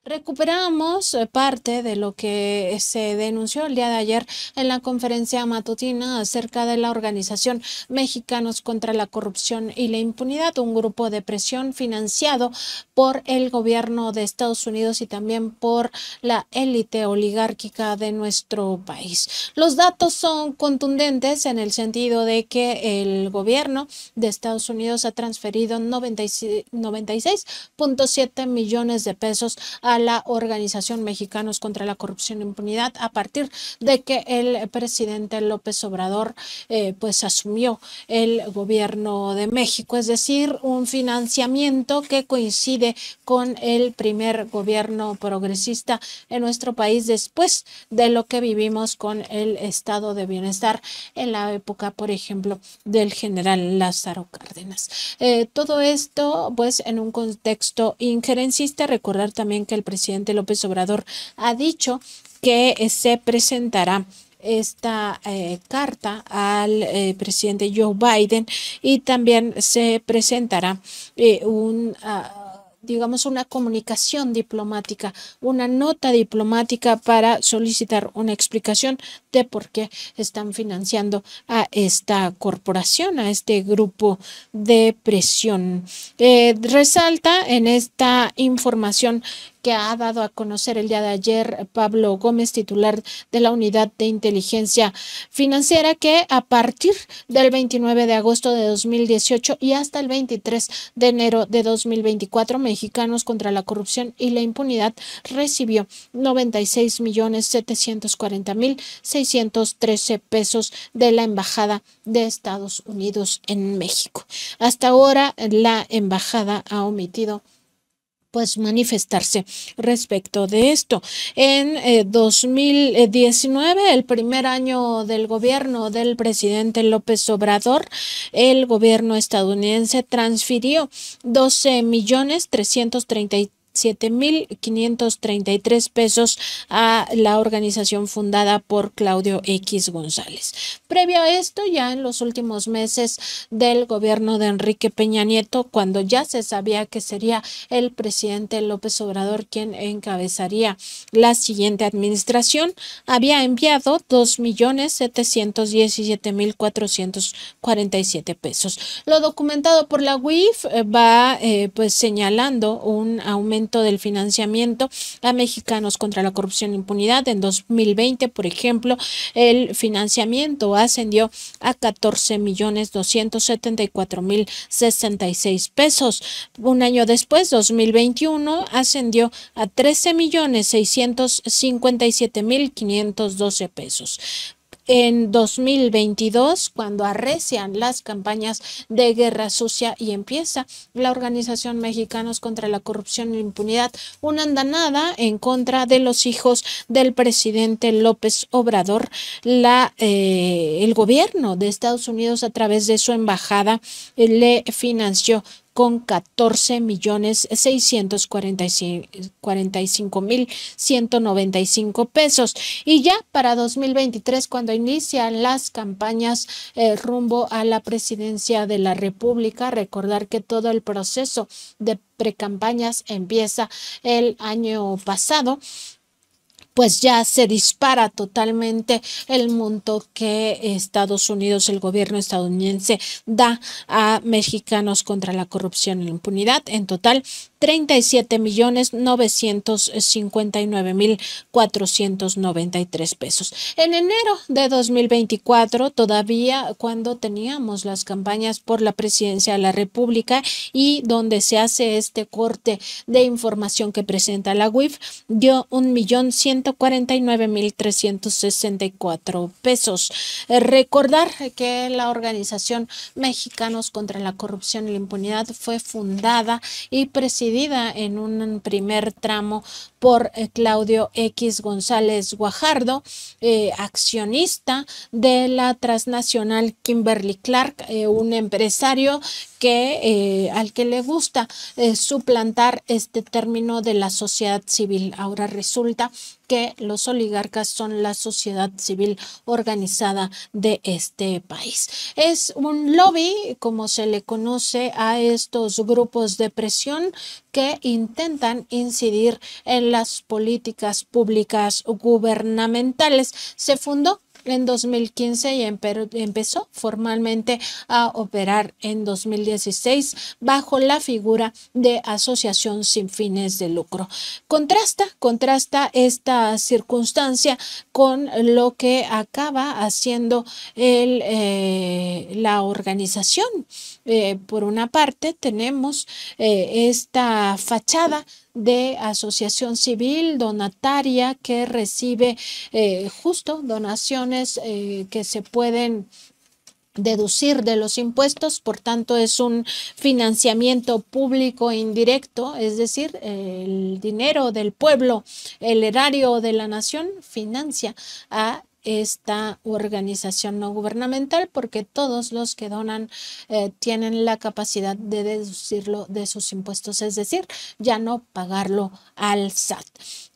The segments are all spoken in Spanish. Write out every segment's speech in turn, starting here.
Recuperamos parte de lo que se denunció el día de ayer en la conferencia matutina acerca de la organización Mexicanos contra la Corrupción y la Impunidad, un grupo de presión financiado por el gobierno de Estados Unidos y también por la élite oligárquica de nuestro país. Los datos son contundentes en el sentido de que el gobierno de Estados Unidos ha transferido 96.7 millones de pesos a la organización Mexicanos contra la Corrupción e Impunidad a partir de que el presidente López Obrador pues asumió el gobierno de México, es decir, un financiamiento que coincide con el primer gobierno progresista en nuestro país después de lo que vivimos con el estado de bienestar en la época, por ejemplo, del general Lázaro Cárdenas. Todo esto pues en un contexto injerencista. Recordar también que el presidente López Obrador ha dicho que se presentará esta carta al presidente Joe Biden y también se presentará digamos, una comunicación diplomática, una nota diplomática para solicitar una explicación de por qué están financiando a esta corporación, a este grupo de presión. Resalta en esta información que ha dado a conocer el día de ayer Pablo Gómez, titular de la Unidad de Inteligencia Financiera, que a partir del 29 de agosto de 2018 y hasta el 23 de enero de 2024, Mexicanos contra la Corrupción y la Impunidad recibió 96.740.613 pesos de la Embajada de Estados Unidos en México. Hasta ahora, la embajada ha omitido pues manifestarse respecto de esto. En 2019, el primer año del gobierno del presidente López Obrador, el gobierno estadounidense transfirió 12.337.533 pesos a la organización fundada por Claudio X González. Previo a esto, ya en los últimos meses del gobierno de Enrique Peña Nieto, cuando ya se sabía que sería el presidente López Obrador quien encabezaría la siguiente administración, había enviado 2.717.447 pesos. Lo documentado por la UIF va pues señalando un aumento del financiamiento a Mexicanos contra la Corrupción e Impunidad. En 2020, por ejemplo, el financiamiento ascendió a 14.274.066 pesos. Un año después, 2021, ascendió a 13.657.512 pesos. En 2022, cuando arrecian las campañas de guerra sucia y empieza la organización Mexicanos contra la Corrupción y la Impunidad, una andanada en contra de los hijos del presidente López Obrador, el gobierno de Estados Unidos a través de su embajada le financió con 14.645.195 pesos. Y ya para 2023, cuando inician las campañas rumbo a la presidencia de la República, recordar que todo el proceso de precampañas empieza el año pasado, pues ya se dispara totalmente el monto que Estados Unidos, el gobierno estadounidense, da a Mexicanos contra la Corrupción y la Impunidad. En total, 37.959.493 pesos. En enero de 2024, todavía cuando teníamos las campañas por la presidencia de la República y donde se hace este corte de información que presenta la UIF, dio 1.149.364 pesos. Recordar que la organización Mexicanos contra la Corrupción y la Impunidad fue fundada y presidida en un primer tramo por Claudio X González Guajardo, accionista de la transnacional Kimberly-Clark, un empresario al que le gusta suplantar este término de la sociedad civil. Ahora resulta que que los oligarcas son la sociedad civil organizada de este país. Es un lobby, como se le conoce a estos grupos de presión que intentan incidir en las políticas públicas gubernamentales. Se fundó en 2015 y empezó formalmente a operar en 2016 bajo la figura de asociación sin fines de lucro. Contrasta esta circunstancia con lo que acaba haciendo la organización. Por una parte tenemos esta fachada de asociación civil donataria que recibe justo donaciones que se pueden deducir de los impuestos, por tanto es un financiamiento público indirecto, es decir, el dinero del pueblo, el erario de la nación financia a esta organización no gubernamental porque todos los que donan tienen la capacidad de deducirlo de sus impuestos, es decir, ya no pagarlo al SAT.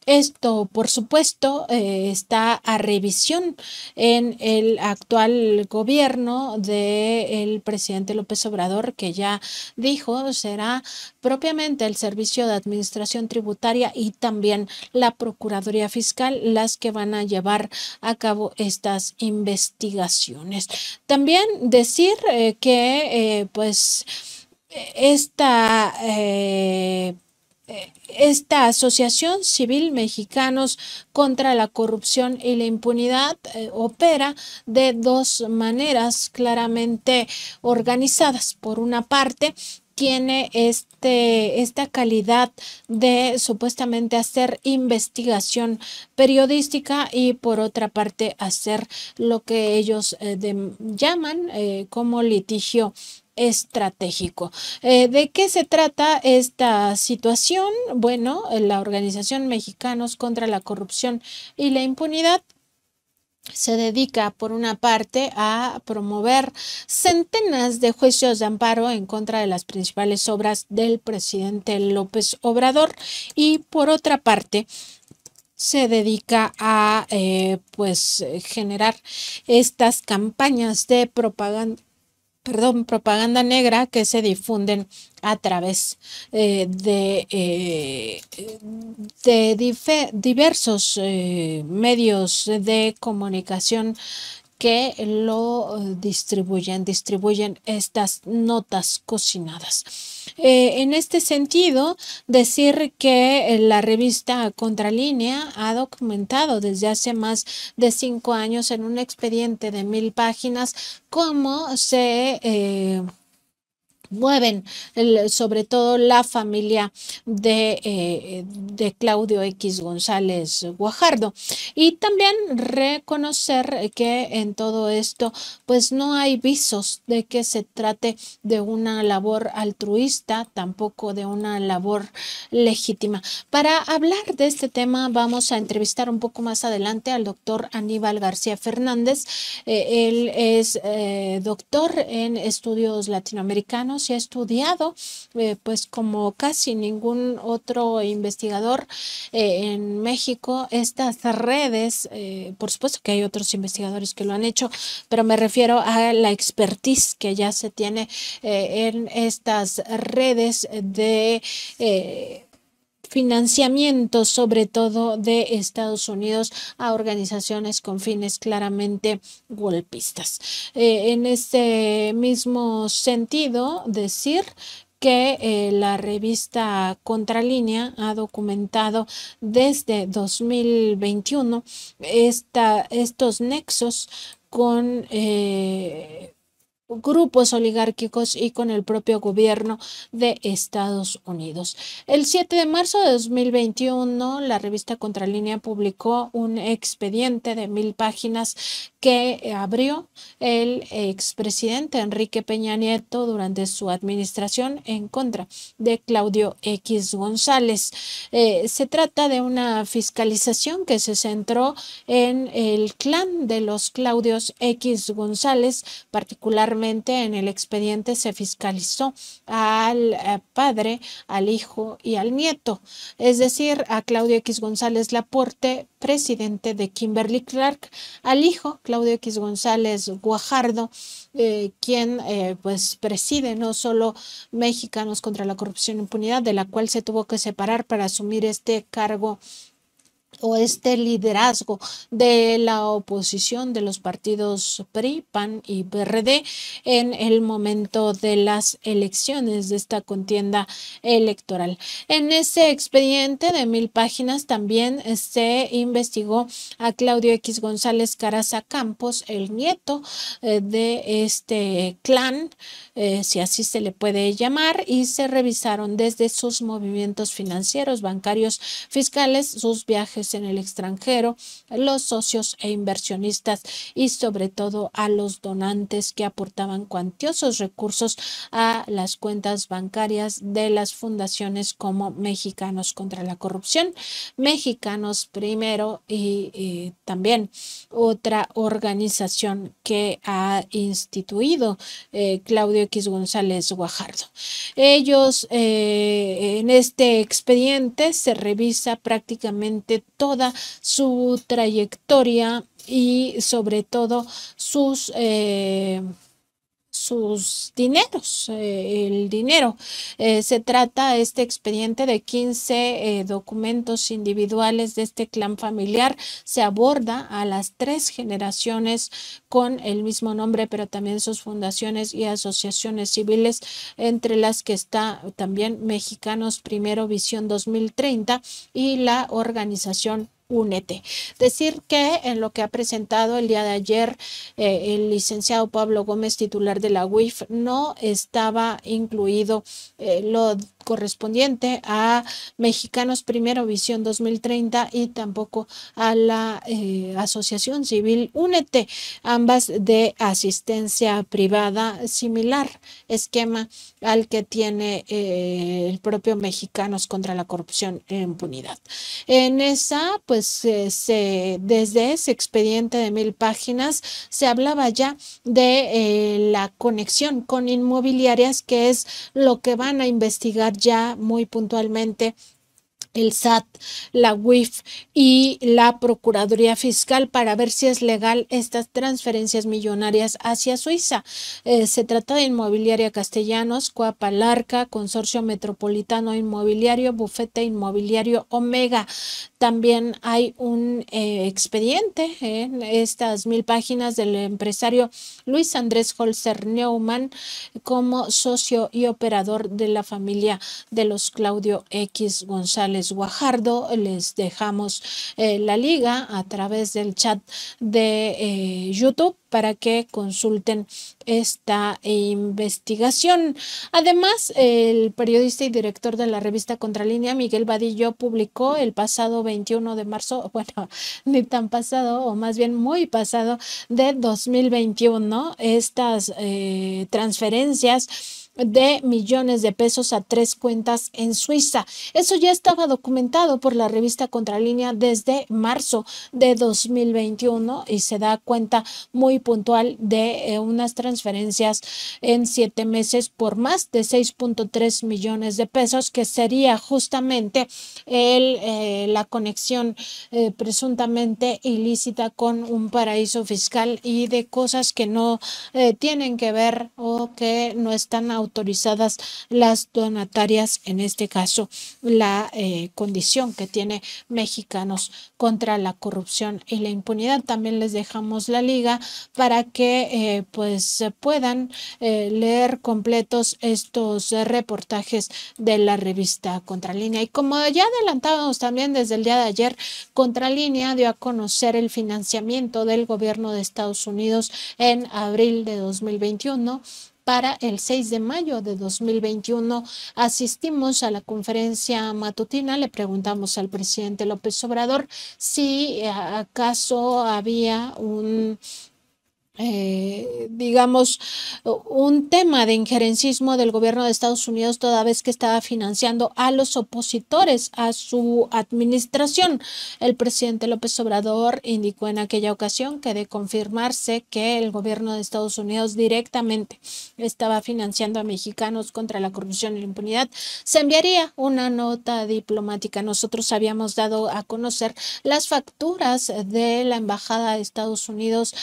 Esto, por supuesto, está a revisión en el actual gobierno del presidente López Obrador, que ya dijo será propiamente el Servicio de Administración Tributaria y también la Procuraduría Fiscal las que van a llevar a cabo estas investigaciones. También decir que pues esta Asociación Civil Mexicanos contra la Corrupción y la Impunidad opera de dos maneras claramente organizadas. Por una parte, tiene esta calidad de supuestamente hacer investigación periodística y por otra parte hacer lo que ellos llaman como litigio estratégico. ¿De qué se trata esta situación? Bueno, la Organización Mexicanos contra la Corrupción y la Impunidad se dedica, por una parte, a promover centenas de juicios de amparo en contra de las principales obras del presidente López Obrador y, por otra parte, se dedica a pues generar estas campañas de propaganda negra que se difunden a través de diversos medios de comunicación que lo distribuyen estas notas cocinadas. En este sentido, decir que la revista Contralínea ha documentado desde hace más de 5 años en un expediente de 1000 páginas cómo se mueven sobre todo la familia de Claudio X González Guajardo, y también reconocer que en todo esto pues no hay visos de que se trate de una labor altruista, tampoco de una labor legítima. Para hablar de este tema vamos a entrevistar un poco más adelante al doctor Aníbal García Fernández. Él es doctor en estudios latinoamericanos y ha estudiado pues como casi ningún otro investigador en México estas redes. Por supuesto que hay otros investigadores que lo han hecho, pero me refiero a la expertise que ya se tiene en estas redes de financiamiento, sobre todo de Estados Unidos, a organizaciones con fines claramente golpistas. En este mismo sentido, decir que la revista Contralínea ha documentado desde 2021 estos nexos con grupos oligárquicos y con el propio gobierno de Estados Unidos. El 7 de marzo de 2021, la revista Contralínea publicó un expediente de 1000 páginas que abrió el expresidente Enrique Peña Nieto durante su administración en contra de Claudio X González. Se trata de una fiscalización que se centró en el clan de los Claudios X González, particularmente prácticamente en el expediente se fiscalizó al padre, al hijo y al nieto, es decir, a Claudio X González Laporte, presidente de Kimberly Clark, al hijo Claudio X González Guajardo, quien pues preside no solo Mexicanos contra la Corrupción e Impunidad, de la cual se tuvo que separar para asumir este cargo o este liderazgo de la oposición de los partidos PRI, PAN y PRD en el momento de las elecciones de esta contienda electoral. En ese expediente de 1000 páginas también se investigó a Claudio X González Caraza Campos, el nieto de este clan, si así se le puede llamar, y se revisaron desde sus movimientos financieros, bancarios, fiscales, sus viajes en el extranjero, los socios e inversionistas y sobre todo a los donantes que aportaban cuantiosos recursos a las cuentas bancarias de las fundaciones como Mexicanos contra la Corrupción, Mexicanos Primero y también otra organización que ha instituido Claudio X González Guajardo. Ellos en este expediente se revisa prácticamente toda su trayectoria y sobre todo sus dineros, el dinero. Se trata este expediente de 15 documentos individuales de este clan familiar. Se aborda a las 3 generaciones con el mismo nombre, pero también sus fundaciones y asociaciones civiles, entre las que está también Mexicanos Primero Visión 2030 y la organización Únete. Decir que en lo que ha presentado el día de ayer el licenciado Pablo Gómez, titular de la UIF, no estaba incluido lo correspondiente a Mexicanos Primero Visión 2030 y tampoco a la asociación civil Únete, ambas de asistencia privada, similar esquema al que tiene el propio Mexicanos contra la Corrupción e Impunidad. En esa, pues desde ese expediente de 1000 páginas se hablaba ya de la conexión con inmobiliarias, que es lo que van a investigar ya muy puntualmente el SAT, la UIF y la Procuraduría Fiscal para ver si es legal estas transferencias millonarias hacia Suiza. Se trata de Inmobiliaria Castellanos, Coapa Larca, Consorcio Metropolitano Inmobiliario, Bufete Inmobiliario Omega. También hay un expediente en estas 1000 páginas del empresario Luis Andrés Holzer Neumann como socio y operador de la familia de los Claudio X González Guajardo. Les dejamos la liga a través del chat de YouTube para que consulten esta investigación. Además, el periodista y director de la revista Contralínea, Miguel Vadillo, publicó el pasado 21 de marzo, bueno, ni tan pasado, o más bien muy pasado, de 2021, estas transferencias de millones de pesos a 3 cuentas en Suiza. Eso ya estaba documentado por la revista Contralínea desde marzo de 2021 y se da cuenta muy puntual de unas transferencias en 7 meses por más de 6.3 millones de pesos, que sería justamente la conexión presuntamente ilícita con un paraíso fiscal y de cosas que no tienen que ver o que no están autorizadas las donatarias, en este caso la condición que tiene Mexicanos contra la Corrupción y la Impunidad. También les dejamos la liga para que pues puedan leer completos estos reportajes de la revista Contralínea. Y como ya adelantábamos también desde el día de ayer, Contralínea dio a conocer el financiamiento del gobierno de Estados Unidos en abril de 2021. Para el 6 de mayo de 2021 asistimos a la conferencia matutina, le preguntamos al presidente López Obrador si acaso había un digamos, un tema de injerencismo del gobierno de Estados Unidos, toda vez que estaba financiando a los opositores a su administración. El presidente López Obrador indicó en aquella ocasión que, de confirmarse que el gobierno de Estados Unidos directamente estaba financiando a mexicanos contra la corrupción y la impunidad, se enviaría una nota diplomática. Nosotros habíamos dado a conocer las facturas de la Embajada de Estados Unidos,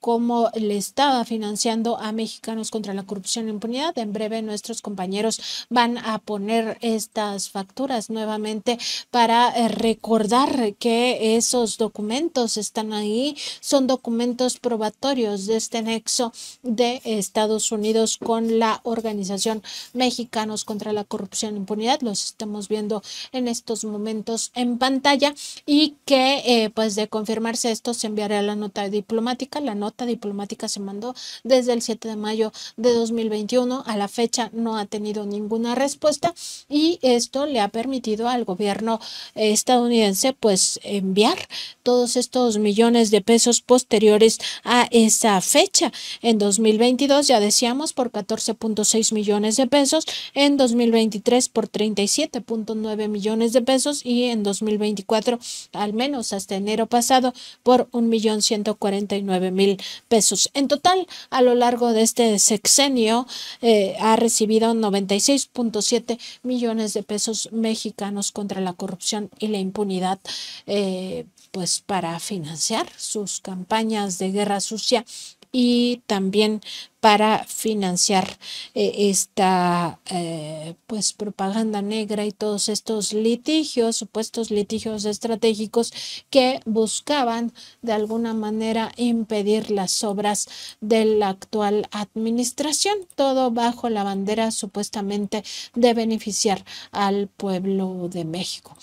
cómo le estaba financiando a mexicanos contra la corrupción e impunidad. En breve nuestros compañeros van a poner estas facturas nuevamente para recordar que esos documentos están ahí, son documentos probatorios de este nexo de Estados Unidos con la organización Mexicanos contra la Corrupción e Impunidad. Los estamos viendo en estos momentos en pantalla, y que pues de confirmarse esto se enviará la nota diplomática. La nota diplomática se mandó desde el 7 de mayo de 2021. A la fecha no ha tenido ninguna respuesta, y esto le ha permitido al gobierno estadounidense pues enviar todos estos millones de pesos posteriores a esa fecha. En 2022, ya decíamos, por 14.6 millones de pesos, en 2023 por 37.9 millones de pesos, y en 2024, al menos hasta enero pasado, por 1.149.000 pesos. En total, a lo largo de este sexenio, ha recibido 96.7 millones de pesos mexicanos contra la corrupción y la impunidad, pues para financiar sus campañas de guerra sucia, y también para financiar esta pues propaganda negra y todos estos litigios, supuestos litigios estratégicos que buscaban de alguna manera impedir las obras de la actual administración, todo bajo la bandera supuestamente de beneficiar al pueblo de México.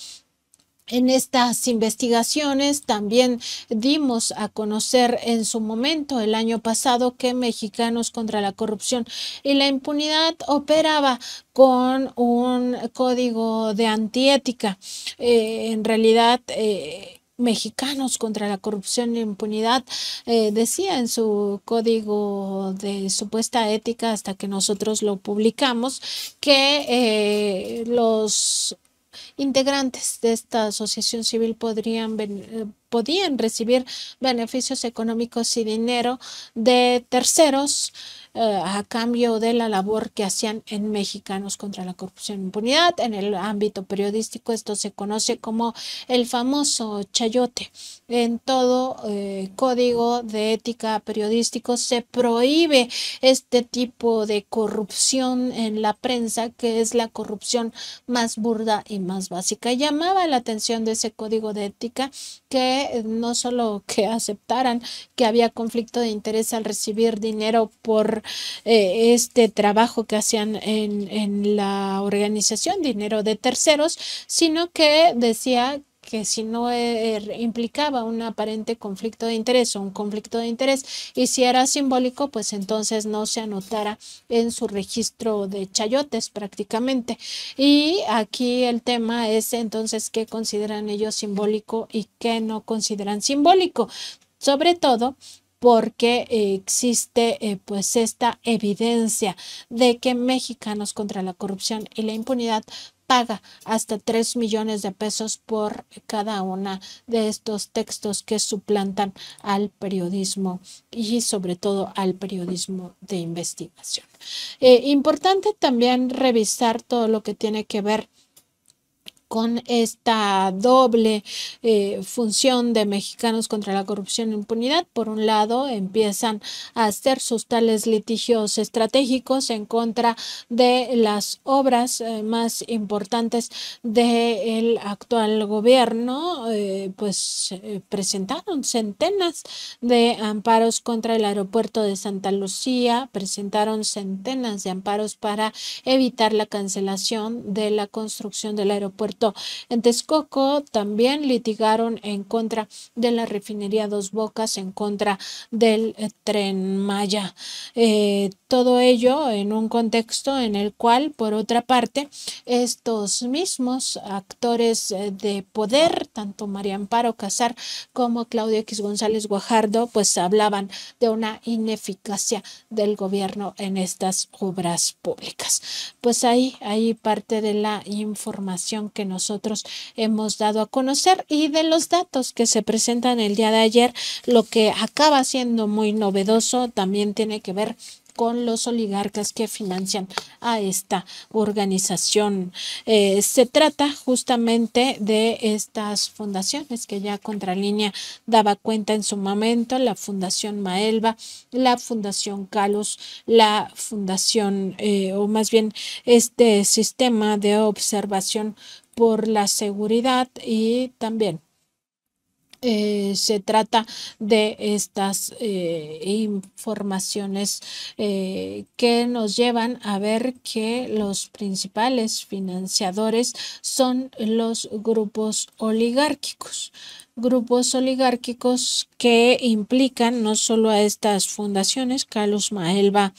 En estas investigaciones también dimos a conocer en su momento, el año pasado, que Mexicanos contra la Corrupción y la Impunidad operaba con un código de antiética. En realidad, Mexicanos contra la Corrupción e Impunidad decía en su código de supuesta ética, hasta que nosotros lo publicamos, que los integrantes de esta asociación civil podían recibir beneficios económicos y dinero de terceros a cambio de la labor que hacían en Mexicanos contra la Corrupción e Impunidad. En el ámbito periodístico esto se conoce como el famoso chayote. En todo código de ética periodístico se prohíbe este tipo de corrupción en la prensa, que es la corrupción más burda y más básica. Llamaba la atención de ese código de ética que no solo que aceptaran que había conflicto de interés al recibir dinero por este trabajo que hacían en la organización, dinero de terceros, sino que decía que si no implicaba un aparente conflicto de interés o un conflicto de interés, y si era simbólico, pues entonces no se anotara en su registro de chayotes prácticamente. Y aquí el tema es entonces qué consideran ellos simbólico y qué no consideran simbólico, sobre todo porque existe pues esta evidencia de que Mexicanos contra la Corrupción y la Impunidad paga hasta 3 millones de pesos por cada una de estos textos que suplantan al periodismo, y sobre todo al periodismo de investigación. Importante también revisar todo lo que tiene que ver con esta doble función de Mexicanos contra la Corrupción e Impunidad. Por un lado, empiezan a hacer sus tales litigios estratégicos en contra de las obras más importantes del actual gobierno, presentaron centenas de amparos contra el aeropuerto de Santa Lucía, presentaron centenas de amparos para evitar la cancelación de la construcción del aeropuerto esto en Texcoco, también litigaron en contra de la refinería Dos Bocas, en contra del Tren Maya. Todo ello en un contexto en el cual, por otra parte, estos mismos actores de poder, tanto María Amparo Casar como Claudio X González Guajardo, pues hablaban de una ineficacia del gobierno en estas obras públicas. Pues ahí parte de la información que nosotros hemos dado a conocer y de los datos que se presentan el día de ayer, lo que acaba siendo muy novedoso también tiene que ver con los oligarcas que financian a esta organización. Se trata justamente de estas fundaciones que ya Contralínea daba cuenta en su momento, la Fundación Maelba, la Fundación Calos, la Fundación, o más bien este sistema de observación por la seguridad y también se trata de estas informaciones que nos llevan a ver que los principales financiadores son los grupos oligárquicos que implican no solo a estas fundaciones, Carlos Maelba,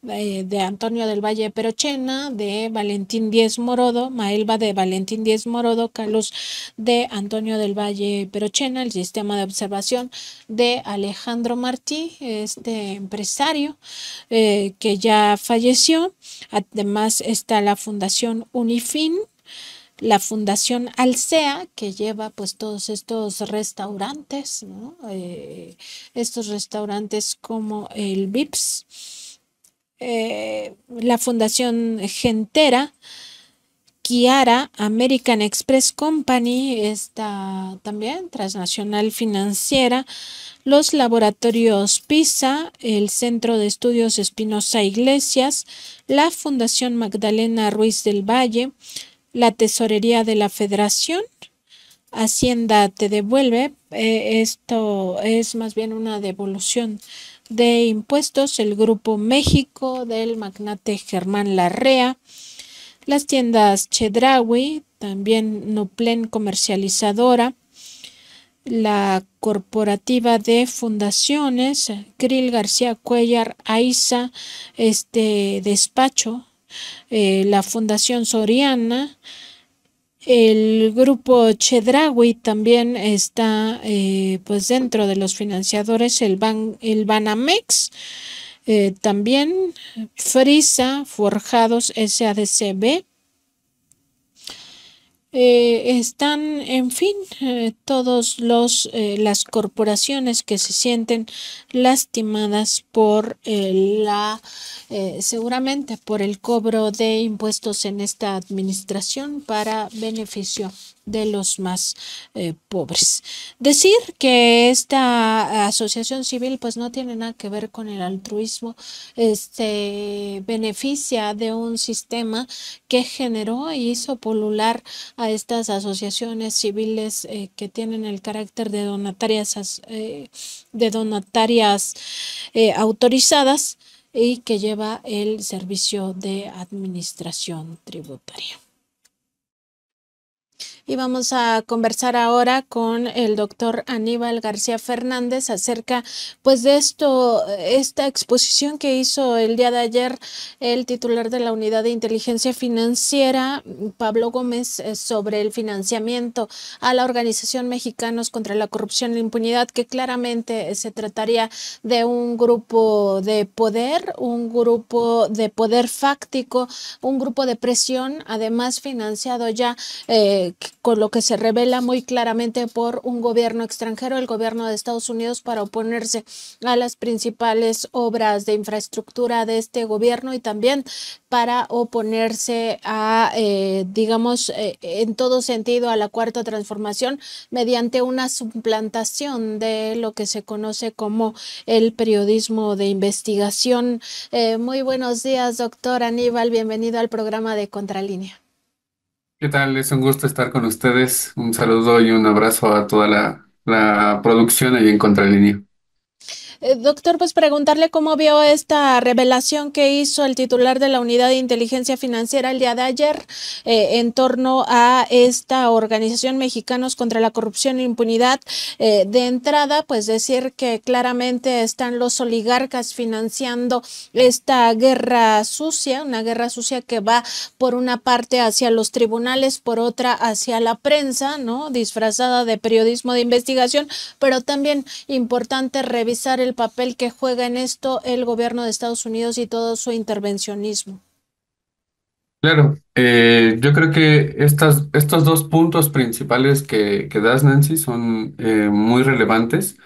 de Antonio del Valle Perochena, de Valentín Díez Morodo, Maelba de Valentín Díez Morodo, Carlos de Antonio del Valle Perochena, el sistema de observación de Alejandro Martí, este empresario que ya falleció. Además está la Fundación Unifin, la Fundación Alsea, que lleva pues todos estos restaurantes, ¿no? Estos restaurantes como el Vips, la Fundación Gentera, Kiara, American Express Company, esta también transnacional financiera, los laboratorios PISA, el Centro de Estudios Espinosa Iglesias, la Fundación Magdalena Ruiz del Valle, la Tesorería de la Federación, Hacienda te devuelve, esto es más bien una devolución de impuestos, el Grupo México del magnate Germán Larrea, las tiendas Chedraui, también Nuplen Comercializadora, la Corporativa de Fundaciones, Krill García Cuellar, AISA, este despacho, la Fundación Soriana, el grupo Chedraui también está pues dentro de los financiadores, el Banamex, también Frisa, Forjados SADCB, están, en fin, todos las corporaciones que se sienten lastimadas por seguramente por el cobro de impuestos en esta administración para beneficio de los más pobres. Decir que esta asociación civil pues no tiene nada que ver con el altruismo, se beneficia de un sistema que generó y hizo pulular a estas asociaciones civiles que tienen el carácter de donatarias autorizadas y que lleva el servicio de administración tributaria. Y vamos a conversar ahora con el doctor Aníbal García Fernández acerca pues de esta exposición que hizo el día de ayer el titular de la Unidad de Inteligencia Financiera, Pablo Gómez, sobre el financiamiento a la Organización Mexicanos contra la Corrupción y la Impunidad, que claramente se trataría de un grupo de poder fáctico, un grupo de presión, además financiado ya con lo que se revela muy claramente por un gobierno extranjero, el gobierno de Estados Unidos, para oponerse a las principales obras de infraestructura de este gobierno y también para oponerse a, digamos, en todo sentido a la Cuarta Transformación mediante una suplantación de lo que se conoce como el periodismo de investigación. Muy buenos días, doctor Aníbal, bienvenido al programa de Contralínea. ¿Qué tal? Es un gusto estar con ustedes. Un saludo y un abrazo a toda la producción ahí en Contralínea. Doctor, pues preguntarle cómo vio esta revelación que hizo el titular de la Unidad de Inteligencia Financiera el día de ayer en torno a esta organización Mexicanos contra la Corrupción e Impunidad. De entrada, pues decir que claramente están los oligarcas financiando esta guerra sucia, una guerra sucia que va por una parte hacia los tribunales, por otra hacia la prensa, ¿no? Disfrazada de periodismo de investigación, pero también importante revisar el papel que juega en esto el gobierno de Estados Unidos y todo su intervencionismo. Claro, yo creo que estos dos puntos principales que das, Nancy, son muy relevantes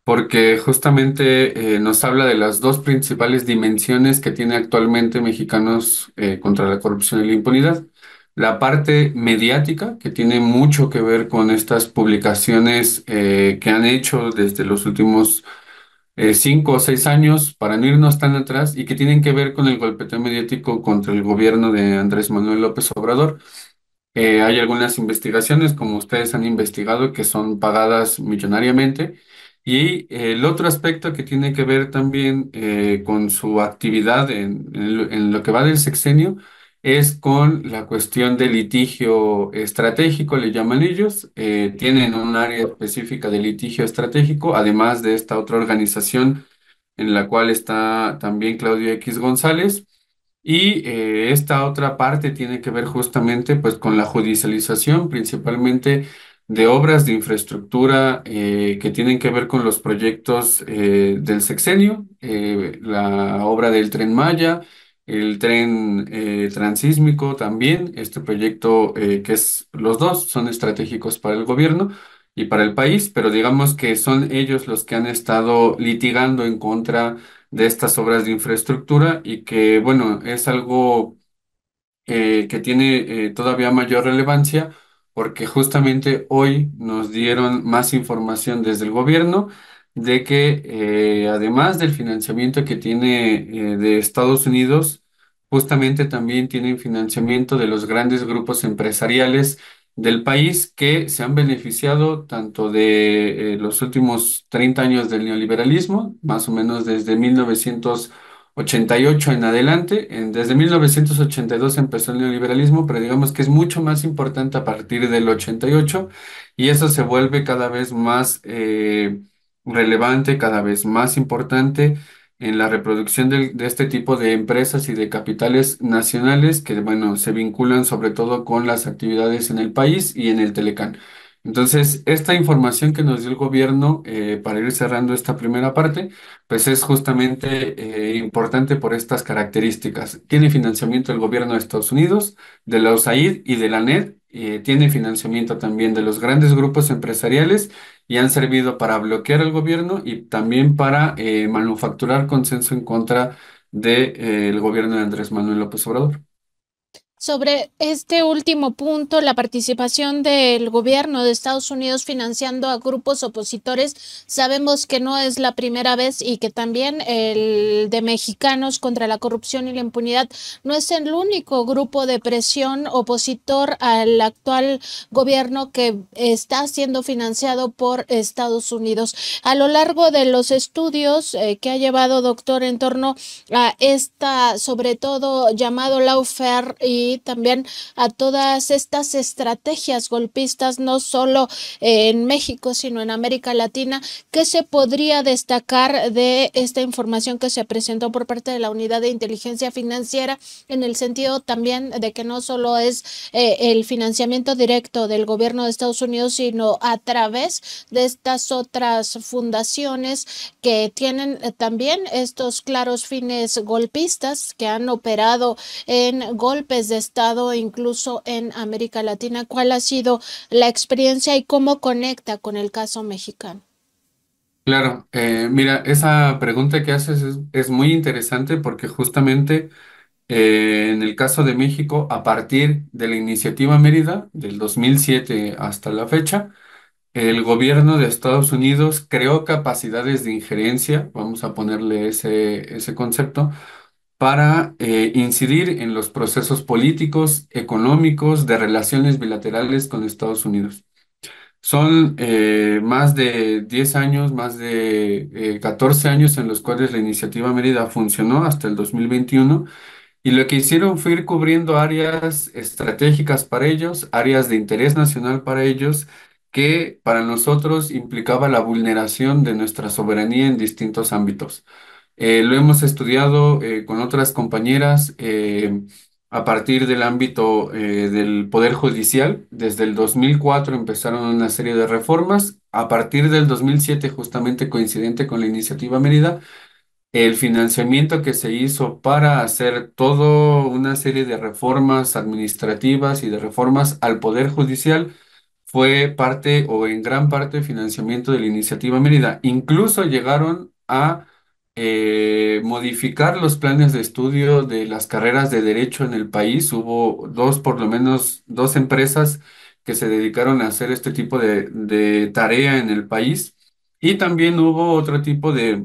porque justamente nos habla de las dos principales dimensiones que tiene actualmente Mexicanos contra la corrupción y la impunidad. La parte mediática, que tiene mucho que ver con estas publicaciones que han hecho desde los últimos 5 o 6 años, para no irnos tan atrás, y que tienen que ver con el golpeteo mediático contra el gobierno de Andrés Manuel López Obrador. Hay algunas investigaciones, como ustedes han investigado, que son pagadas millonariamente. Y el otro aspecto que tiene que ver también con su actividad en lo que va del sexenio es con la cuestión del litigio estratégico, le llaman ellos. Tienen un área específica de litigio estratégico, además de esta otra organización en la cual está también Claudio X González. Y esta otra parte tiene que ver justamente pues con la judicialización, principalmente de obras de infraestructura que tienen que ver con los proyectos del sexenio, la obra del Tren Maya, el tren transísmico también, este proyecto que es, los dos son estratégicos para el gobierno y para el país, pero digamos que son ellos los que han estado litigando en contra de estas obras de infraestructura y que, bueno, es algo que tiene todavía mayor relevancia porque justamente hoy nos dieron más información desde el gobierno de que además del financiamiento que tiene de Estados Unidos, justamente también tienen financiamiento de los grandes grupos empresariales del país que se han beneficiado tanto de los últimos 30 años del neoliberalismo, más o menos desde 1988 en adelante. Desde 1982 empezó el neoliberalismo, pero digamos que es mucho más importante a partir del 88 y eso se vuelve cada vez más relevante, cada vez más importante en la reproducción de este tipo de empresas y de capitales nacionales que, bueno, se vinculan sobre todo con las actividades en el país y en el Telecán. Entonces, esta información que nos dio el gobierno, para ir cerrando esta primera parte, pues es justamente importante por estas características. Tiene financiamiento del gobierno de Estados Unidos, de la USAID y de la NED. Tiene financiamiento también de los grandes grupos empresariales y han servido para bloquear al gobierno y también para manufacturar consenso en contra del gobierno de Andrés Manuel López Obrador. Sobre este último punto, la participación del gobierno de Estados Unidos financiando a grupos opositores, sabemos que no es la primera vez y que también el de Mexicanos contra la Corrupción y la Impunidad no es el único grupo de presión opositor al actual gobierno que está siendo financiado por Estados Unidos. A lo largo de los estudios que ha llevado doctor en torno a esta, sobre todo llamado lawfare y también a todas estas estrategias golpistas, no solo en México, sino en América Latina. ¿Qué se podría destacar de esta información que se presentó por parte de la Unidad de Inteligencia Financiera, en el sentido también de que no solo es el financiamiento directo del gobierno de Estados Unidos, sino a través de estas otras fundaciones que tienen también estos claros fines golpistas, que han operado en golpes de Estado incluso en América Latina? ¿Cuál ha sido la experiencia y cómo conecta con el caso mexicano? Claro, mira, esa pregunta que haces es muy interesante porque justamente en el caso de México, a partir de la iniciativa Mérida del 2007 hasta la fecha, el gobierno de Estados Unidos creó capacidades de injerencia, vamos a ponerle ese concepto, para incidir en los procesos políticos, económicos, de relaciones bilaterales con Estados Unidos. Son más de 10 años, más de 14 años en los cuales la iniciativa Mérida funcionó hasta el 2021 y lo que hicieron fue ir cubriendo áreas estratégicas para ellos, áreas de interés nacional para ellos, que para nosotros implicaba la vulneración de nuestra soberanía en distintos ámbitos. Lo hemos estudiado con otras compañeras a partir del ámbito del Poder Judicial. Desde el 2004 empezaron una serie de reformas. A partir del 2007, justamente coincidente con la iniciativa Mérida, el financiamiento que se hizo para hacer toda una serie de reformas administrativas y de reformas al Poder Judicial fue parte o en gran parte financiamiento de la iniciativa Mérida. Incluso llegaron a modificar los planes de estudio de las carreras de derecho en el país. Hubo dos, por lo menos dos empresas que se dedicaron a hacer este tipo de tarea en el país. Y también hubo otro tipo de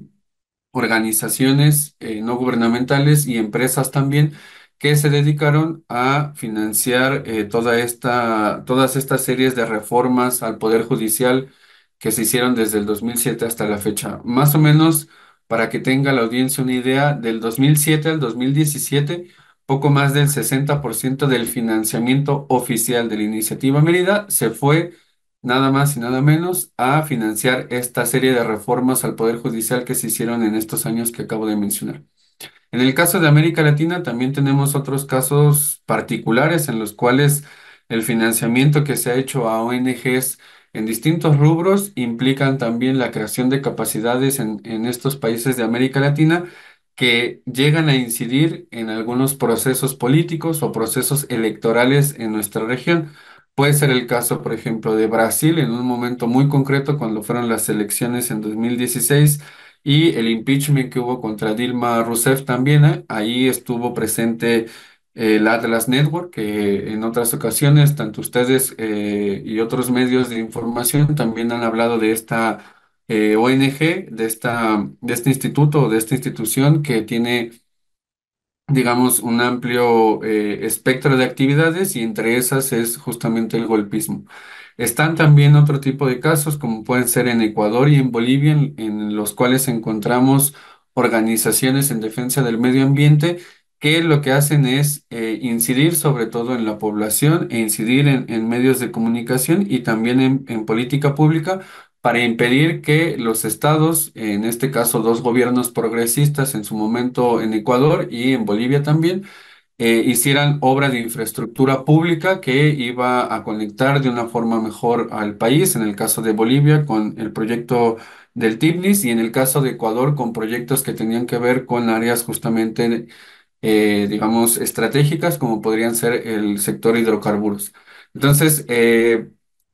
organizaciones no gubernamentales y empresas también que se dedicaron a financiar todas estas series de reformas al Poder Judicial que se hicieron desde el 2007 hasta la fecha. Más o menos, para que tenga la audiencia una idea, del 2007 al 2017, poco más del 60% del financiamiento oficial de la iniciativa Mérida se fue nada más y nada menos a financiar esta serie de reformas al Poder Judicial que se hicieron en estos años que acabo de mencionar. En el caso de América Latina también tenemos otros casos particulares en los cuales el financiamiento que se ha hecho a ONGs en distintos rubros implican también la creación de capacidades en estos países de América Latina que llegan a incidir en algunos procesos políticos o procesos electorales en nuestra región. Puede ser el caso, por ejemplo, de Brasil en un momento muy concreto cuando fueron las elecciones en 2016 y el impeachment que hubo contra Dilma Rousseff también, ahí estuvo presente el Atlas Network, que en otras ocasiones, tanto ustedes y otros medios de información también han hablado de esta ONG, de este instituto o de esta institución que tiene digamos, un amplio espectro de actividades y entre esas es justamente el golpismo. Están también otro tipo de casos, como pueden ser en Ecuador y en Bolivia, en los cuales encontramos organizaciones en defensa del medio ambiente que lo que hacen es incidir sobre todo en la población e incidir en medios de comunicación y también en política pública para impedir que los estados, en este caso dos gobiernos progresistas en su momento en Ecuador y en Bolivia también, hicieran obra de infraestructura pública que iba a conectar de una forma mejor al país, en el caso de Bolivia con el proyecto del TIPNIS y en el caso de Ecuador con proyectos que tenían que ver con áreas justamente digamos, estratégicas como podrían ser el sector hidrocarburos. Entonces,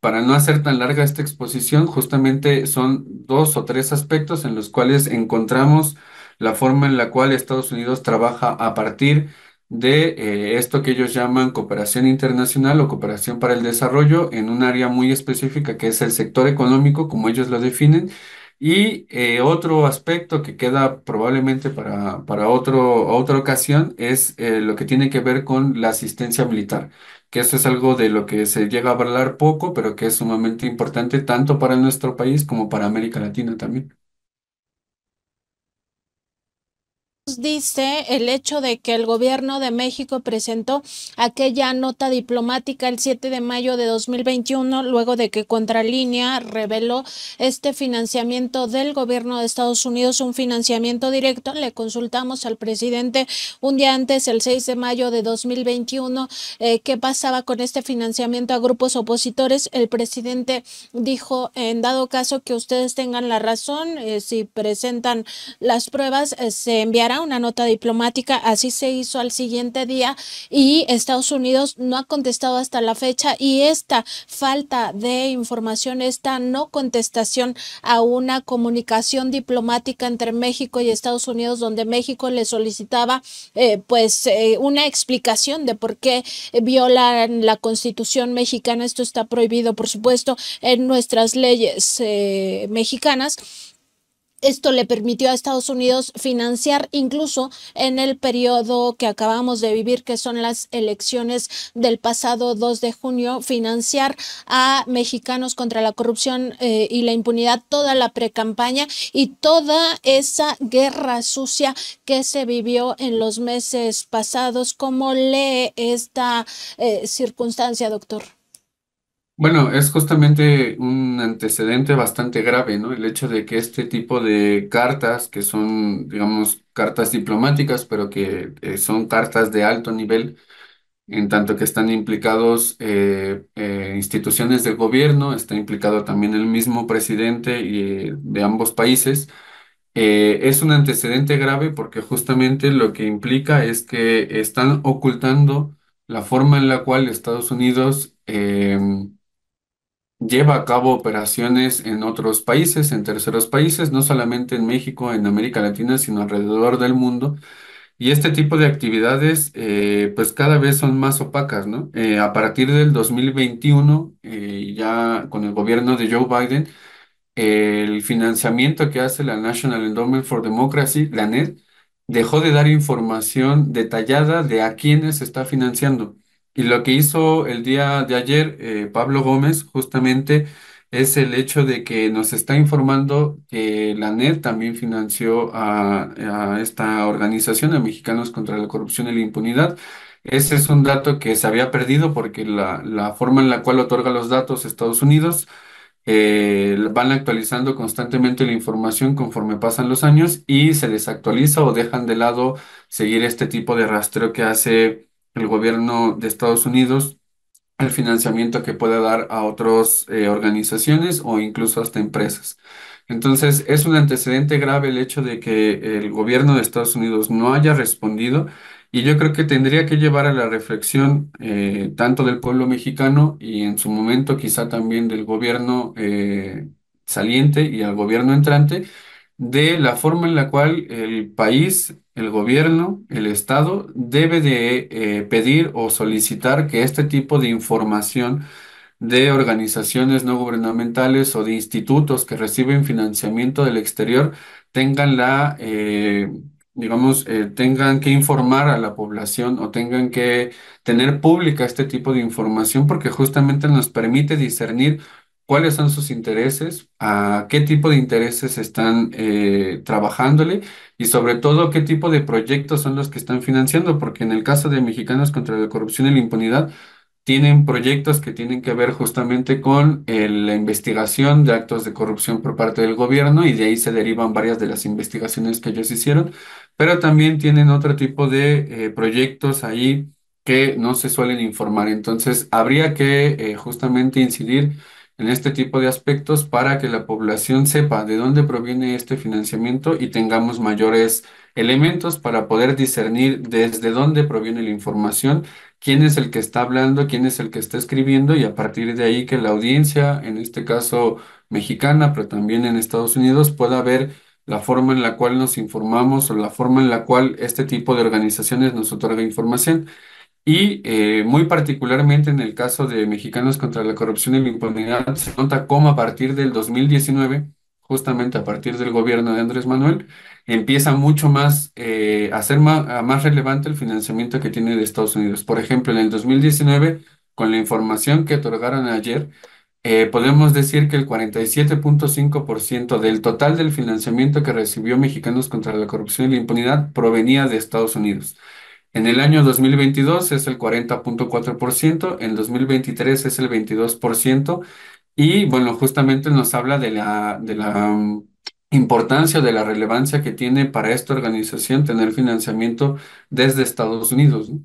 para no hacer tan larga esta exposición, justamente son dos o tres aspectos en los cuales encontramos la forma en la cual Estados Unidos trabaja a partir de esto que ellos llaman cooperación internacional o cooperación para el desarrollo en un área muy específica que es el sector económico, como ellos lo definen, y otro aspecto que queda probablemente para otra ocasión es lo que tiene que ver con la asistencia militar, que eso es algo de lo que se llega a hablar poco, pero que es sumamente importante tanto para nuestro país como para América Latina también. Dice el hecho de que el gobierno de México presentó aquella nota diplomática el 7 de mayo de 2021, luego de que Contralínea reveló este financiamiento del gobierno de Estados Unidos, un financiamiento directo. Le consultamos al presidente un día antes, el 6 de mayo de 2021, qué pasaba con este financiamiento a grupos opositores. El presidente dijo, en dado caso que ustedes tengan la razón, si presentan las pruebas, se enviará una nota diplomática. Así se hizo al siguiente día y Estados Unidos no ha contestado hasta la fecha, y esta falta de información, esta no contestación a una comunicación diplomática entre México y Estados Unidos, donde México le solicitaba una explicación de por qué violan la Constitución mexicana. Esto está prohibido, por supuesto, en nuestras leyes mexicanas. Esto le permitió a Estados Unidos financiar incluso en el periodo que acabamos de vivir, que son las elecciones del pasado 2 de junio, financiar a Mexicanos contra la Corrupción y la Impunidad, toda la precampaña y toda esa guerra sucia que se vivió en los meses pasados. ¿Cómo lee esta circunstancia, doctor? Bueno, es justamente un antecedente bastante grave, ¿no? El hecho de que este tipo de cartas, que son, digamos, cartas diplomáticas, pero que son cartas de alto nivel, en tanto que están implicados instituciones del gobierno, está implicado también el mismo presidente de ambos países. Es un antecedente grave porque justamente lo que implica es que están ocultando la forma en la cual Estados Unidos lleva a cabo operaciones en otros países, en terceros países, no solamente en México, en América Latina, sino alrededor del mundo. Y este tipo de actividades, pues cada vez son más opacas, ¿no? A partir del 2021, ya con el gobierno de Joe Biden, el financiamiento que hace la National Endowment for Democracy, la NED, dejó de dar información detallada de a quiénes está financiando. Y lo que hizo el día de ayer Pablo Gómez justamente es el hecho de que nos está informando que la NED también financió a esta organización, a Mexicanos contra la Corrupción y la Impunidad. Ese es un dato que se había perdido porque la forma en la cual otorga los datos Estados Unidos van actualizando constantemente la información conforme pasan los años y se desactualiza o dejan de lado seguir este tipo de rastreo que hace el gobierno de Estados Unidos al financiamiento que pueda dar a otras organizaciones o incluso hasta empresas. Entonces, es un antecedente grave el hecho de que el gobierno de Estados Unidos no haya respondido y yo creo que tendría que llevar a la reflexión tanto del pueblo mexicano y en su momento quizá también del gobierno saliente y al gobierno entrante de la forma en la cual el país, el gobierno, el Estado debe de pedir o solicitar que este tipo de información de organizaciones no gubernamentales o de institutos que reciben financiamiento del exterior tengan tengan que informar a la población o tengan que tener pública este tipo de información porque justamente nos permite discernir cuáles son sus intereses, a qué tipo de intereses están trabajándole y sobre todo qué tipo de proyectos son los que están financiando, porque en el caso de Mexicanos contra la Corrupción y la Impunidad, tienen proyectos que tienen que ver justamente con la investigación de actos de corrupción por parte del gobierno y de ahí se derivan varias de las investigaciones que ellos hicieron, pero también tienen otro tipo de proyectos ahí que no se suelen informar. Entonces, habría que justamente incidir en este tipo de aspectos para que la población sepa de dónde proviene este financiamiento y tengamos mayores elementos para poder discernir desde dónde proviene la información, quién es el que está hablando, quién es el que está escribiendo y a partir de ahí que la audiencia, en este caso mexicana, pero también en Estados Unidos, pueda ver la forma en la cual nos informamos o la forma en la cual este tipo de organizaciones nos otorga información. Y muy particularmente en el caso de Mexicanos contra la Corrupción y la Impunidad, se nota cómo a partir del 2019, justamente a partir del gobierno de Andrés Manuel, empieza mucho más a ser más relevante el financiamiento que tiene de Estados Unidos. Por ejemplo, en el 2019, con la información que otorgaron ayer, podemos decir que el 47.5% del total del financiamiento que recibió Mexicanos contra la Corrupción y la Impunidad provenía de Estados Unidos. En el año 2022 es el 40.4%, en 2023 es el 22% y bueno, justamente nos habla de la importancia o de la relevancia que tiene para esta organización tener financiamiento desde Estados Unidos, ¿no?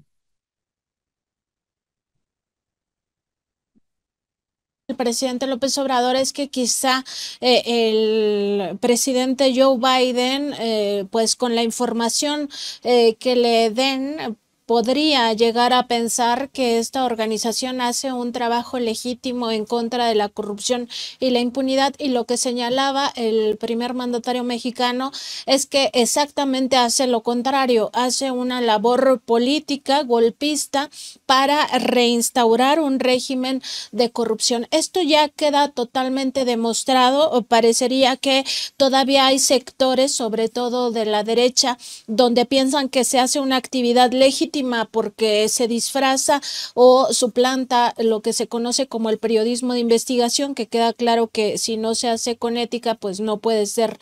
El presidente López Obrador es que quizá el presidente Joe Biden, pues con la información que le den, podría llegar a pensar que esta organización hace un trabajo legítimo en contra de la corrupción y la impunidad, y lo que señalaba el primer mandatario mexicano es que exactamente hace lo contrario, hace una labor política golpista para reinstaurar un régimen de corrupción. Esto ya queda totalmente demostrado, o parecería que todavía hay sectores, sobre todo de la derecha, donde piensan que se hace una actividad legítima porque se disfraza o suplanta lo que se conoce como el periodismo de investigación, que queda claro que si no se hace con ética, pues no puede ser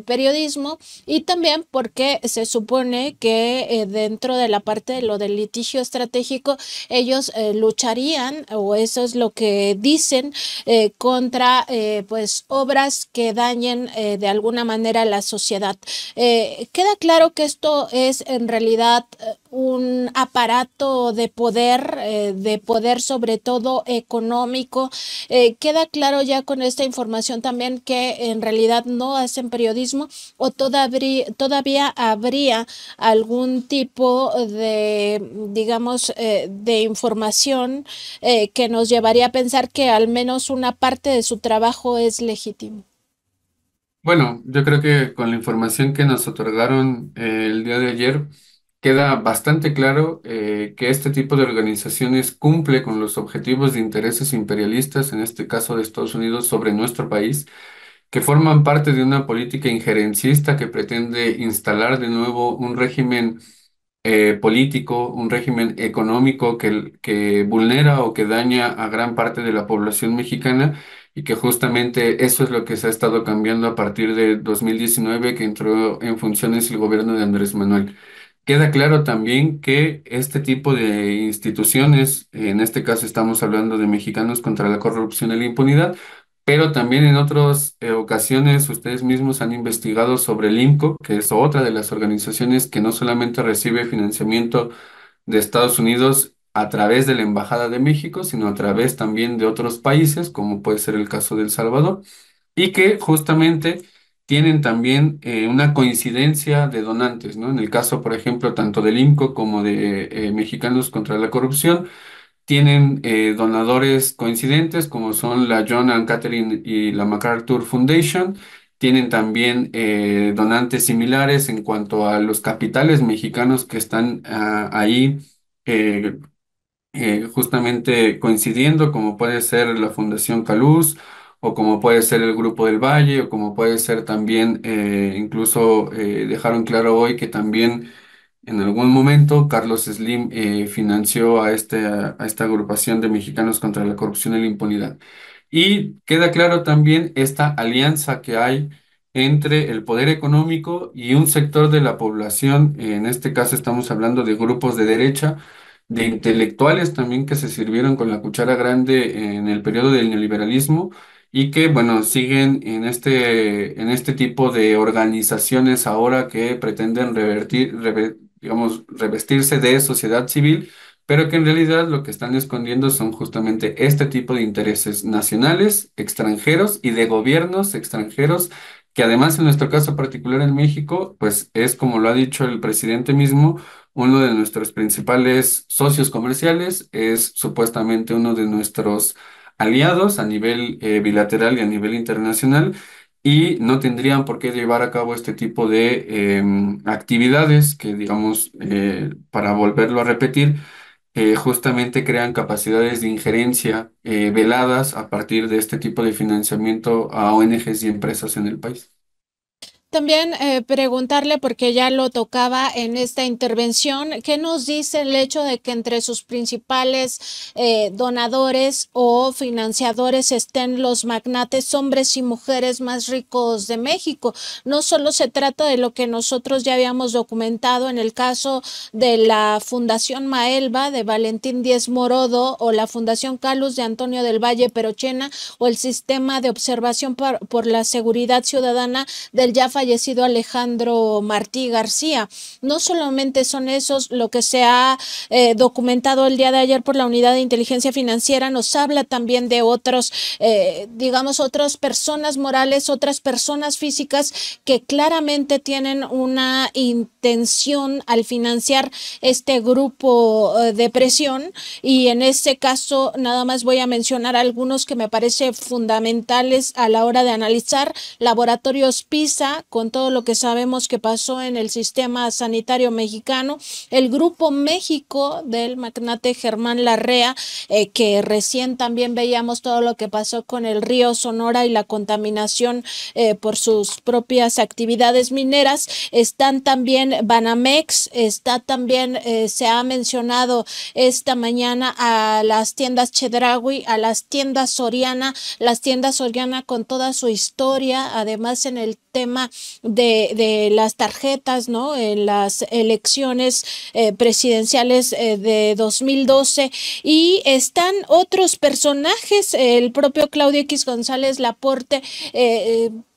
periodismo, y también porque se supone que dentro de la parte de lo del litigio estratégico, ellos lucharían, o eso es lo que dicen, contra pues obras que dañen de alguna manera la sociedad. Queda claro que esto es en realidad un aparato de poder sobre todo económico. Queda claro ya con esta información también que en realidad no hacen periodismo, o todavía habría algún tipo de, digamos, de información que nos llevaría a pensar que al menos una parte de su trabajo es legítimo. Bueno, yo creo que con la información que nos otorgaron el día de ayer, queda bastante claro que este tipo de organizaciones cumple con los objetivos de intereses imperialistas, en este caso de Estados Unidos, sobre nuestro país, que forman parte de una política injerencista que pretende instalar de nuevo un régimen político, un régimen económico que vulnera o que daña a gran parte de la población mexicana, y que justamente eso es lo que se ha estado cambiando a partir de 2019, que entró en funciones el gobierno de Andrés Manuel. Queda claro también que este tipo de instituciones, en este caso estamos hablando de Mexicanos contra la Corrupción y la Impunidad, pero también en otras ocasiones ustedes mismos han investigado sobre el INCO, que es otra de las organizaciones que no solamente recibe financiamiento de Estados Unidos a través de la Embajada de México, sino a través también de otros países, como puede ser el caso de El Salvador, y que justamente tienen también una coincidencia de donantes, ¿no? En el caso, por ejemplo, tanto del INCO como de Mexicanos contra la Corrupción, tienen donadores coincidentes como son la John and Catherine y la MacArthur Foundation. Tienen también donantes similares en cuanto a los capitales mexicanos que están ahí eh, justamente coincidiendo, como puede ser la Fundación Caluz, o como puede ser el Grupo del Valle, o como puede ser también, incluso dejaron claro hoy que también en algún momento, Carlos Slim financió a esta agrupación de mexicanos contra la corrupción y la impunidad. Y queda claro también esta alianza que hay entre el poder económico y un sector de la población. En este caso estamos hablando de grupos de derecha, de intelectuales también que se sirvieron con la cuchara grande en el periodo del neoliberalismo, y que, bueno, siguen en este tipo de organizaciones ahora que pretenden digamos, revestirse de sociedad civil, pero que en realidad lo que están escondiendo son justamente este tipo de intereses nacionales, extranjeros y de gobiernos extranjeros, que además en nuestro caso particular en México, pues es como lo ha dicho el presidente mismo, uno de nuestros principales socios comerciales, es supuestamente uno de nuestros aliados a nivel bilateral y a nivel internacional, y no tendrían por qué llevar a cabo este tipo de actividades que, digamos, para volverlo a repetir, justamente crean capacidades de injerencia veladas a partir de este tipo de financiamiento a ONGs y empresas en el país. También preguntarle, porque ya lo tocaba en esta intervención, ¿qué nos dice el hecho de que entre sus principales donadores o financiadores estén los magnates hombres y mujeres más ricos de México? No solo se trata de lo que nosotros ya habíamos documentado en el caso de la Fundación Maelba de Valentín Díez Morodo, o la Fundación Calus de Antonio del Valle Perochena, o el Sistema de Observación por la Seguridad Ciudadana del ya fallecido fallecido Alejandro Martí García. No solamente son esos, lo que se ha documentado el día de ayer por la Unidad de Inteligencia Financiera nos habla también de otros, digamos, otras personas morales, otras personas físicas que claramente tienen una intención al financiar este grupo de presión, y en este caso nada más voy a mencionar algunos que me parece fundamentales a la hora de analizar: Laboratorios PISA, con todo lo que sabemos que pasó en el sistema sanitario mexicano; el Grupo México del magnate Germán Larrea, que recién también veíamos todo lo que pasó con el río Sonora y la contaminación por sus propias actividades mineras. Están también Banamex, está también, se ha mencionado esta mañana a las tiendas Chedraui, a las tiendas Soriana con toda su historia, además en el tema de las tarjetas, ¿no? En las elecciones presidenciales de 2012. Y están otros personajes, el propio Claudio X González Laporte,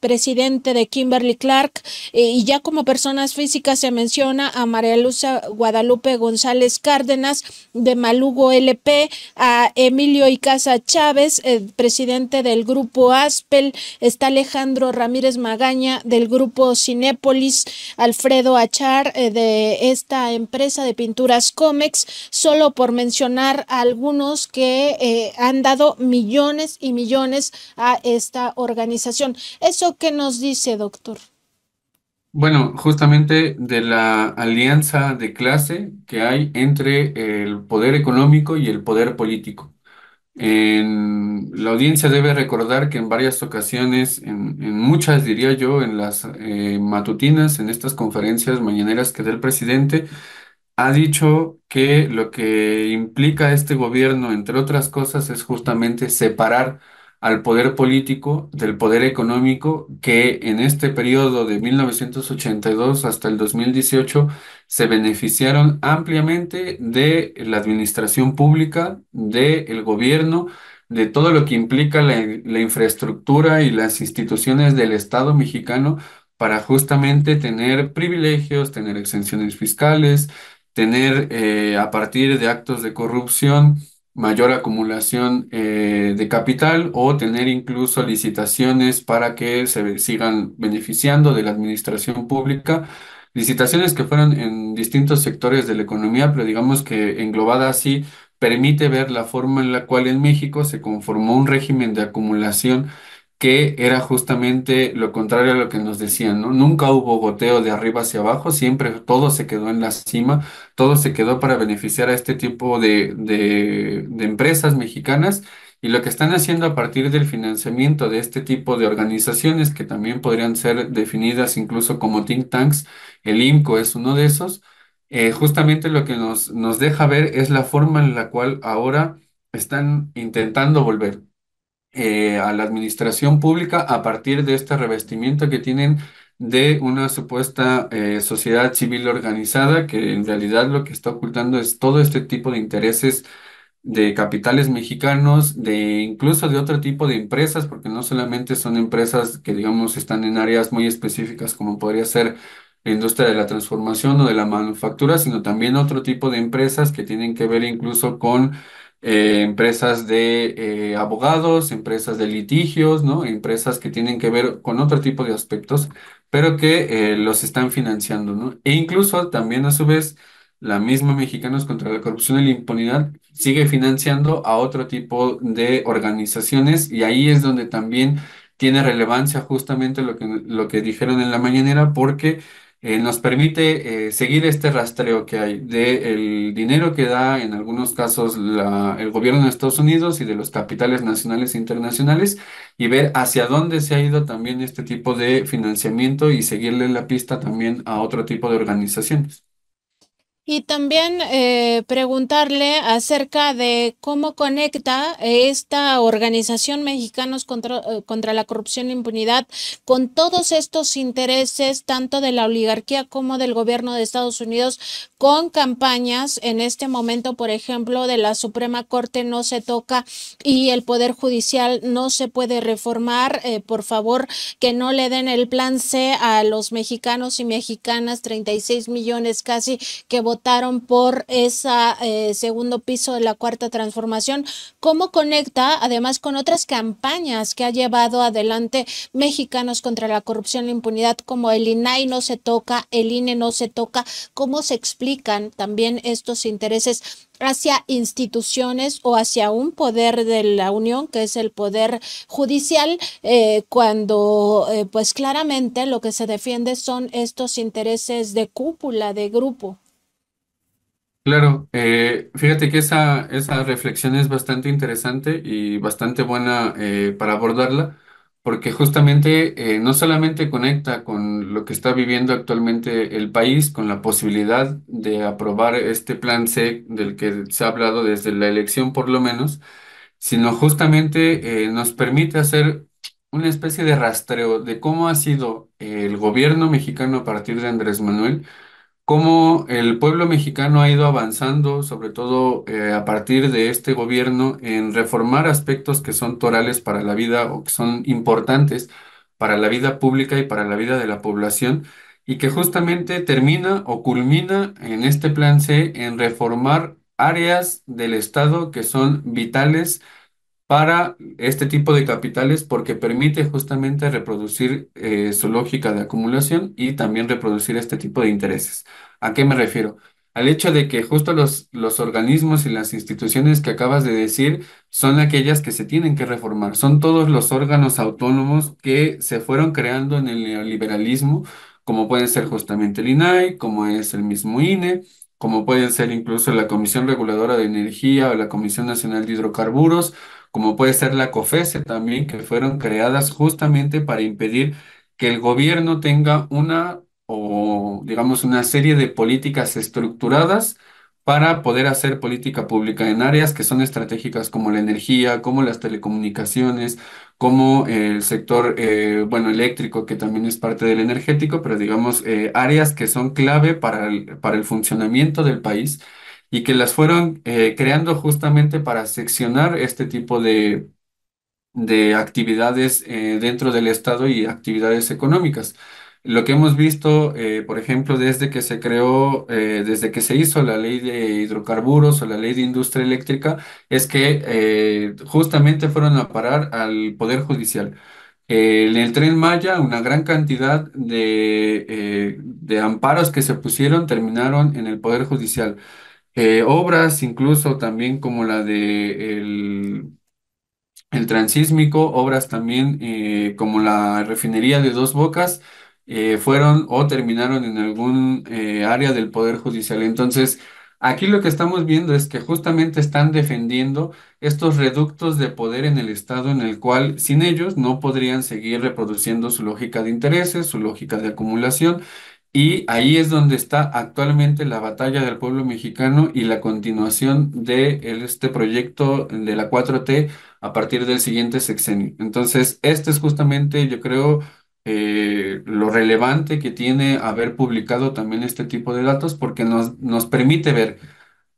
presidente de Kimberly Clark, y ya como personas físicas se menciona a María Luisa Guadalupe González Cárdenas de Malugo LP, a Emilio Icaza Chávez, presidente del grupo Aspel; está Alejandro Ramírez Magaña del grupo Cinépolis; Alfredo Achar de esta empresa de pinturas Comex, solo por mencionar algunos que han dado millones y millones a esta organización. ¿Eso qué nos dice, doctor? Bueno, justamente de la alianza de clase que hay entre el poder económico y el poder político. La audiencia debe recordar que en varias ocasiones, en muchas diría yo, en las matutinas, en estas conferencias mañaneras que da el presidente, ha dicho que lo que implica este gobierno, entre otras cosas, es justamente separar al poder político del poder económico, que en este periodo de 1982 hasta el 2018 se beneficiaron ampliamente de la administración pública, del gobierno, de todo lo que implica la infraestructura y las instituciones del Estado mexicano para justamente tener privilegios, tener exenciones fiscales, tener a partir de actos de corrupción mayor acumulación de capital, o tener incluso licitaciones para que se sigan beneficiando de la administración pública. Licitaciones que fueron en distintos sectores de la economía, pero digamos que englobada así permite ver la forma en la cual en México se conformó un régimen de acumulación que era justamente lo contrario a lo que nos decían, ¿no? Nunca hubo goteo de arriba hacia abajo, siempre todo se quedó en la cima, todo se quedó para beneficiar a este tipo de empresas mexicanas. Y lo que están haciendo a partir del financiamiento de este tipo de organizaciones, que también podrían ser definidas incluso como think tanks, el IMCO es uno de esos, justamente lo que nos deja ver es la forma en la cual ahora están intentando volver a la administración pública a partir de este revestimiento que tienen de una supuesta sociedad civil organizada, que en realidad lo que está ocultando es todo este tipo de intereses de capitales mexicanos, de incluso de otro tipo de empresas, porque no solamente son empresas que, digamos, están en áreas muy específicas como podría ser la industria de la transformación o de la manufactura, sino también otro tipo de empresas que tienen que ver incluso con empresas de abogados, empresas de litigios, ¿no? Empresas que tienen que ver con otro tipo de aspectos, pero que los están financiando, ¿no? E incluso también a su vez la misma Mexicanos contra la Corrupción y la Impunidad sigue financiando a otro tipo de organizaciones, y ahí es donde también tiene relevancia justamente lo que dijeron en la mañanera, porque nos permite seguir este rastreo que hay del dinero que da en algunos casos el gobierno de Estados Unidos y de los capitales nacionales e internacionales, y ver hacia dónde se ha ido también este tipo de financiamiento y seguirle la pista también a otro tipo de organizaciones. Y también preguntarle acerca de cómo conecta esta organización Mexicanos contra la Corrupción e Impunidad con todos estos intereses, tanto de la oligarquía como del gobierno de Estados Unidos, con campañas en este momento, por ejemplo, de la Suprema Corte no se toca y el Poder Judicial no se puede reformar. Por favor, que no le den el plan C a los mexicanos y mexicanas, 36 millones casi que votaron por ese segundo piso de la cuarta transformación. ¿Cómo conecta además con otras campañas que ha llevado adelante Mexicanos contra la Corrupción e la Impunidad, como el INAI no se toca, el INE no se toca? ¿Cómo se explican también estos intereses hacia instituciones o hacia un poder de la Unión, que es el poder judicial, cuando pues claramente lo que se defiende son estos intereses de cúpula, de grupo? Claro, fíjate que esa reflexión es bastante interesante y bastante buena para abordarla, porque justamente no solamente conecta con lo que está viviendo actualmente el país, con la posibilidad de aprobar este plan C del que se ha hablado desde la elección por lo menos, sino justamente nos permite hacer una especie de rastreo de cómo ha sido el gobierno mexicano a partir de Andrés Manuel, cómo el pueblo mexicano ha ido avanzando, sobre todo a partir de este gobierno, en reformar aspectos que son torales para la vida o que son importantes para la vida pública y para la vida de la población, y que justamente termina o culmina en este plan C en reformar áreas del Estado que son vitales para este tipo de capitales porque permite justamente reproducir su lógica de acumulación y también reproducir este tipo de intereses. ¿A qué me refiero? Al hecho de que justo los organismos y las instituciones que acabas de decir son aquellas que se tienen que reformar. Son todos los órganos autónomos que se fueron creando en el neoliberalismo, como pueden ser justamente el INAI, como es el mismo INE, como pueden ser incluso la Comisión Reguladora de Energía o la Comisión Nacional de Hidrocarburos, como puede ser la COFESE también, que fueron creadas justamente para impedir que el gobierno tenga una o digamos una serie de políticas estructuradas para poder hacer política pública en áreas que son estratégicas como la energía, como las telecomunicaciones, como el sector, bueno, eléctrico, que también es parte del energético, pero digamos áreas que son clave para el funcionamiento del país y que las fueron creando justamente para seccionar este tipo de actividades dentro del Estado y actividades económicas. Lo que hemos visto, por ejemplo, desde que se creó, desde que se hizo la ley de hidrocarburos o la ley de industria eléctrica, es que justamente fueron a parar al Poder Judicial. En el Tren Maya, una gran cantidad de amparos que se pusieron terminaron en el Poder Judicial. Obras incluso también como la de el transísmico, obras también como la refinería de Dos Bocas, fueron o terminaron en algún área del Poder Judicial. Entonces, aquí lo que estamos viendo es que justamente están defendiendo estos reductos de poder en el Estado en el cual sin ellos no podrían seguir reproduciendo su lógica de intereses, su lógica de acumulación. Y ahí es donde está actualmente la batalla del pueblo mexicano y la continuación de este proyecto de la 4T a partir del siguiente sexenio. Entonces, este es justamente, yo creo, lo relevante que tiene haber publicado también este tipo de datos porque nos permite ver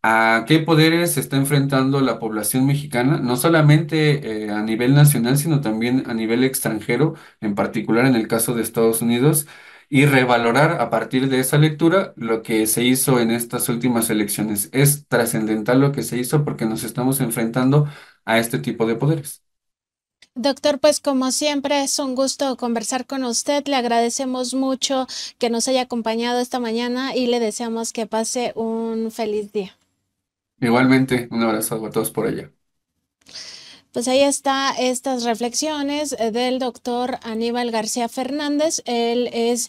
a qué poderes se está enfrentando la población mexicana, no solamente a nivel nacional, sino también a nivel extranjero, en particular en el caso de Estados Unidos, y revalorar a partir de esa lectura lo que se hizo en estas últimas elecciones. Es trascendental lo que se hizo porque nos estamos enfrentando a este tipo de poderes. Doctor, pues como siempre es un gusto conversar con usted. Le agradecemos mucho que nos haya acompañado esta mañana y le deseamos que pase un feliz día. Igualmente, un abrazo a todos por allá. Pues ahí está estas reflexiones del doctor Aníbal García Fernández. Él es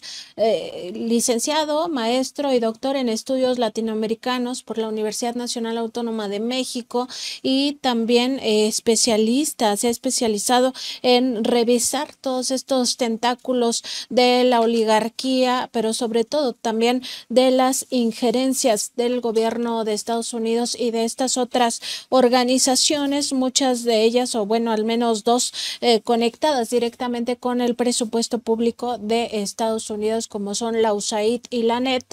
licenciado, maestro y doctor en estudios latinoamericanos por la Universidad Nacional Autónoma de México y también especialista, se ha especializado en revisar todos estos tentáculos de la oligarquía, pero sobre todo también de las injerencias del gobierno de Estados Unidos y de estas otras organizaciones, muchas de ellas, o bueno, al menos dos, conectadas directamente con el presupuesto público de Estados Unidos, como son la USAID y la NET,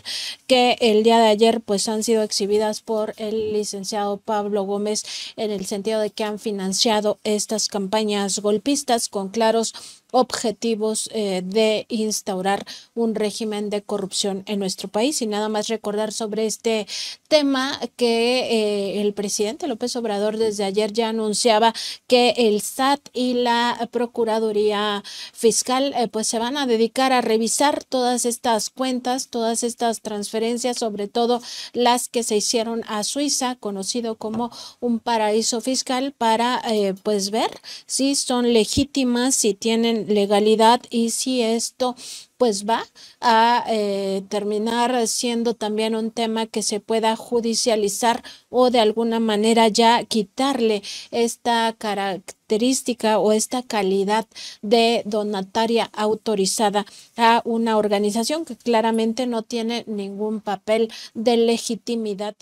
que el día de ayer pues han sido exhibidas por el licenciado Pablo Gómez en el sentido de que han financiado estas campañas golpistas con claros objetivos de instaurar un régimen de corrupción en nuestro país. Y nada más recordar sobre este tema que el presidente López Obrador desde ayer ya anunciaba que el SAT y la Procuraduría Fiscal pues se van a dedicar a revisar todas estas cuentas, todas estas transferencias, sobre todo las que se hicieron a Suiza, conocido como un paraíso fiscal, para pues ver si son legítimas, si tienen legalidad y si esto pues va a terminar siendo también un tema que se pueda judicializar o de alguna manera ya quitarle esta característica o esta calidad de donataria autorizada a una organización que claramente no tiene ningún papel de legitimidad.